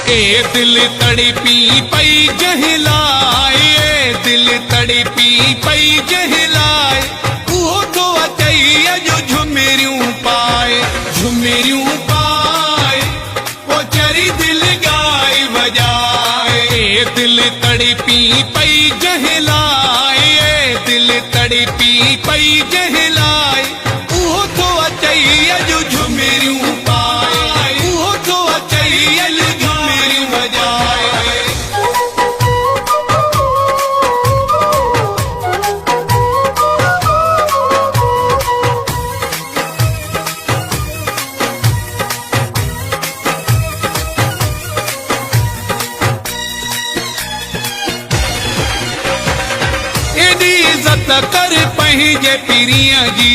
ए दिल तड़पी पई जहलाए, दिल तड़पी पई जहलाए, वो तो अचई जो झुमेरियूं पाए, झुमेरियूं पाए, वो चरी दिल गाय बजाए। ए दिल तड़पी पई जहलाए, दिल तड़पी पई जहलाए, वो तो अचई जो झुमेरियूं पाए, वो तो अचई झुमेरियूं बजाए। एडी इज्जत कर पंहिंजे पीरिया जी,